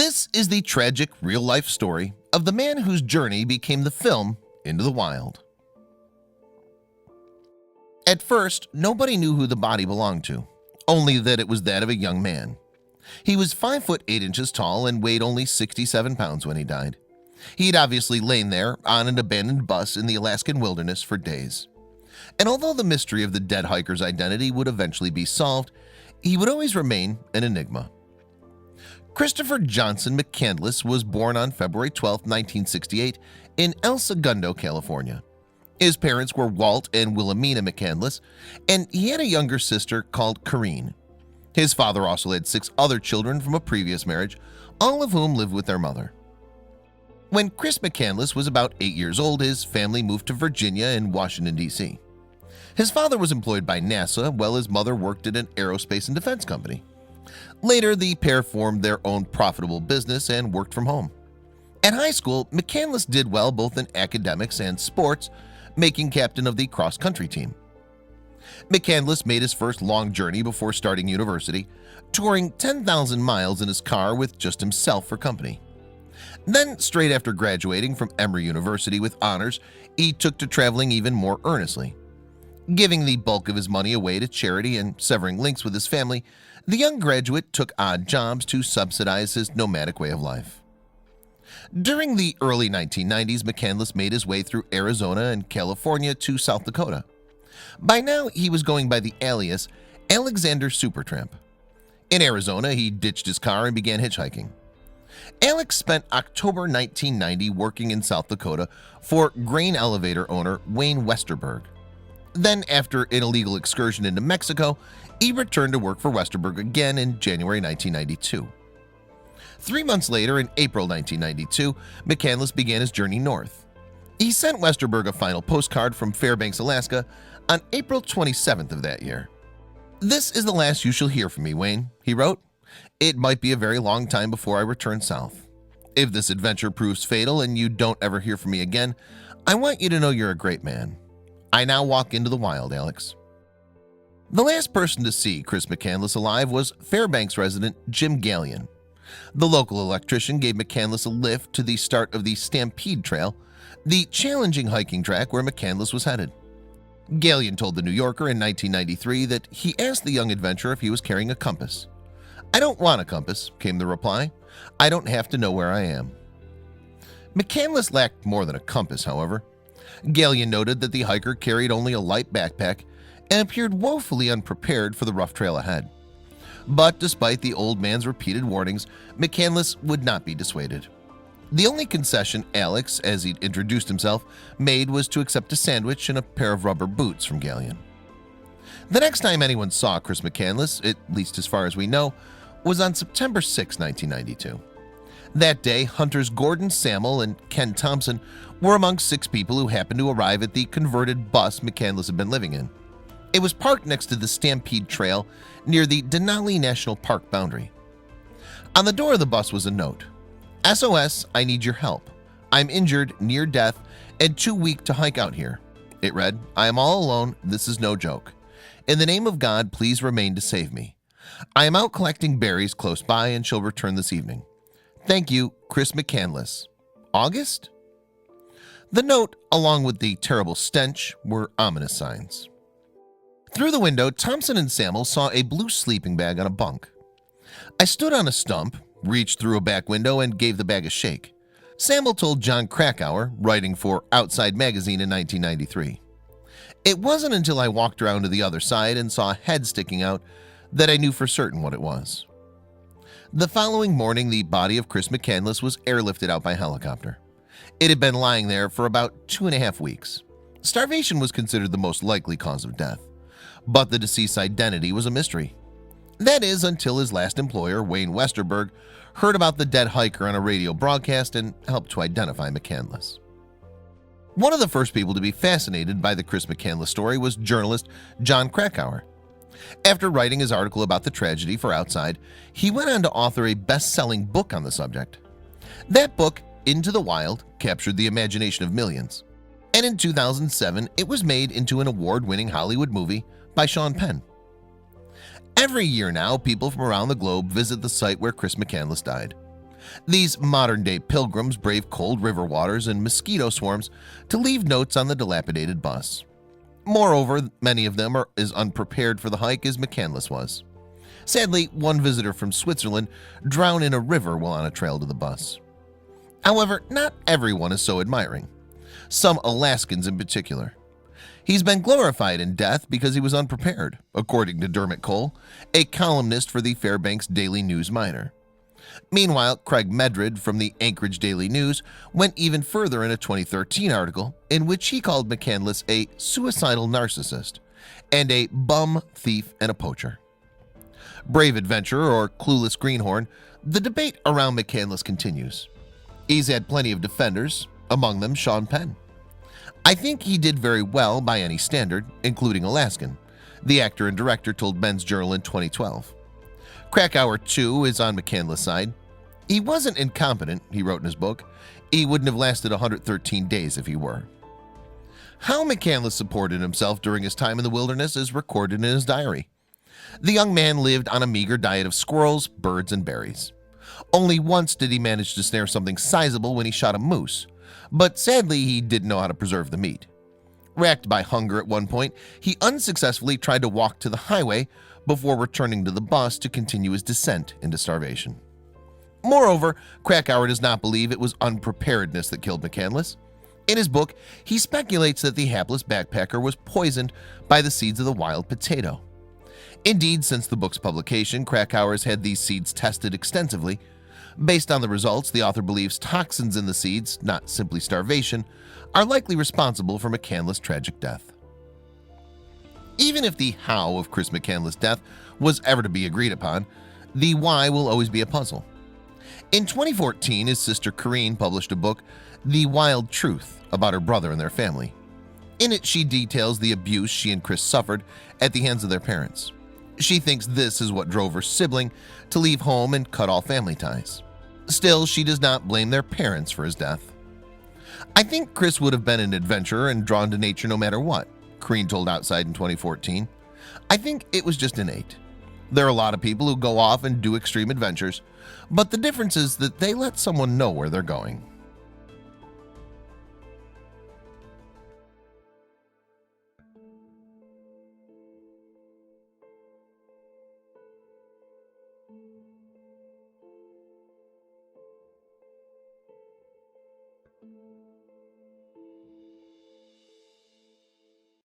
This is the tragic real-life story of the man whose journey became the film Into the Wild. At first, nobody knew who the body belonged to, only that it was that of a young man. He was 5 foot 8 inches tall and weighed only 67 pounds when he died. He had obviously lain there on an abandoned bus in the Alaskan wilderness for days. And although the mystery of the dead hiker's identity would eventually be solved, he would always remain an enigma. Christopher Johnson McCandless was born on February 12, 1968 in El Segundo, California. His parents were Walt and Wilhelmina McCandless, and he had a younger sister called Carine. His father also had 6 other children from a previous marriage, all of whom lived with their mother. When Chris McCandless was about 8 years old, his family moved to Virginia and Washington, D.C. His father was employed by NASA, while his mother worked at an aerospace and defense company. Later, the pair formed their own profitable business and worked from home. At high school, McCandless did well both in academics and sports, making captain of the cross-country team. McCandless made his first long journey before starting university, touring 10,000 miles in his car with just himself for company. Then, straight after graduating from Emory University with honors, he took to traveling even more earnestly. Giving the bulk of his money away to charity and severing links with his family, the young graduate took odd jobs to subsidize his nomadic way of life. During the early 1990s, McCandless made his way through Arizona and California to South Dakota. By now, he was going by the alias Alexander Supertramp. In Arizona, he ditched his car and began hitchhiking. Alex spent October 1990 working in South Dakota for grain elevator owner Wayne Westerberg. Then, after an illegal excursion into Mexico, he returned to work for Westerberg again in January 1992. 3 months later, in April 1992, McCandless began his journey north. He sent Westerberg a final postcard from Fairbanks, Alaska on April 27th of that year. "This is the last you shall hear from me, Wayne," he wrote. "It might be a very long time before I return south. If this adventure proves fatal and you don't ever hear from me again, I want you to know you're a great man. I now walk into the wild, Alex." The last person to see Chris McCandless alive was Fairbanks resident Jim Gallion. The local electrician gave McCandless a lift to the start of the Stampede Trail, the challenging hiking track where McCandless was headed. Gallion told the New Yorker in 1993 that he asked the young adventurer if he was carrying a compass. "I don't want a compass," came the reply. "I don't have to know where I am." McCandless lacked more than a compass, however. Gallion noted that the hiker carried only a light backpack and appeared woefully unprepared for the rough trail ahead. But despite the old man's repeated warnings, McCandless would not be dissuaded. The only concession Alex, as he'd introduced himself, made was to accept a sandwich and a pair of rubber boots from Gallion. The next time anyone saw Chris McCandless, at least as far as we know, was on September 6, 1992. That day, hunters Gordon Sammel and Ken Thompson were among 6 people who happened to arrive at the converted bus McCandless had been living in. It was parked next to the Stampede Trail near the Denali National Park boundary. On the door of the bus was a note. "SOS, I need your help. I'm injured, near death, and too weak to hike out here." It read, "I am all alone. This is no joke. In the name of God, please remain to save me. I am out collecting berries close by and shall return this evening. Thank you, Chris McCandless. August?" The note, along with the terrible stench, were ominous signs. Through the window, Thompson and Sammel saw a blue sleeping bag on a bunk. I stood on a stump, reached through a back window, and gave the bag a shake. Sammel told John Krakauer, writing for Outside Magazine in 1993. It wasn't until I walked around to the other side and saw a head sticking out that I knew for certain what it was. The following morning, the body of Chris McCandless was airlifted out by helicopter. It had been lying there for about 2.5 weeks. Starvation was considered the most likely cause of death, but the deceased's identity was a mystery. That is, until his last employer, Wayne Westerberg, heard about the dead hiker on a radio broadcast and helped to identify McCandless. One of the first people to be fascinated by the Chris McCandless story was journalist John Krakauer. After writing his article about the tragedy for Outside, he went on to author a best-selling book on the subject. That book, Into the Wild, captured the imagination of millions, and in 2007 it was made into an award-winning Hollywood movie by Sean Penn. Every year now, people from around the globe visit the site where Chris McCandless died. These modern-day pilgrims brave cold river waters and mosquito swarms to leave notes on the dilapidated bus. Moreover, many of them are as unprepared for the hike as McCandless was. Sadly, one visitor from Switzerland drowned in a river while on a trail to the bus. However, not everyone is so admiring. Some Alaskans in particular. He's been glorified in death because he was unprepared, according to Dermot Cole, a columnist for the Fairbanks Daily News Miner. Meanwhile, Craig Medred from the Anchorage Daily News went even further in a 2013 article in which he called McCandless a suicidal narcissist and a bum, thief, and a poacher. Brave adventurer or clueless greenhorn, the debate around McCandless continues. He's had plenty of defenders, among them Sean Penn. I think he did very well by any standard, including Alaskan, the actor and director told Men's Journal in 2012. Krakauer, too, is on McCandless' side. He wasn't incompetent, he wrote in his book. He wouldn't have lasted 113 days if he were. How McCandless supported himself during his time in the wilderness is recorded in his diary. The young man lived on a meager diet of squirrels, birds, and berries. Only once did he manage to snare something sizable when he shot a moose, but sadly he didn't know how to preserve the meat. Racked by hunger at one point, he unsuccessfully tried to walk to the highway before returning to the bus to continue his descent into starvation. Moreover, Krakauer does not believe it was unpreparedness that killed McCandless. In his book, he speculates that the hapless backpacker was poisoned by the seeds of the wild potato. Indeed, since the book's publication, Krakauer has had these seeds tested extensively. Based on the results, the author believes toxins in the seeds, not simply starvation, are likely responsible for McCandless' tragic death. Even if the how of Chris McCandless' death was ever to be agreed upon, the why will always be a puzzle. In 2014, his sister Carine published a book, The Wild Truth, about her brother and their family. In it, she details the abuse she and Chris suffered at the hands of their parents. She thinks this is what drove her sibling to leave home and cut all family ties. Still, she does not blame their parents for his death. I think Chris would have been an adventurer and drawn to nature no matter what, Carine told Outside in 2014. I think it was just innate. There are a lot of people who go off and do extreme adventures, but the difference is that they let someone know where they're going.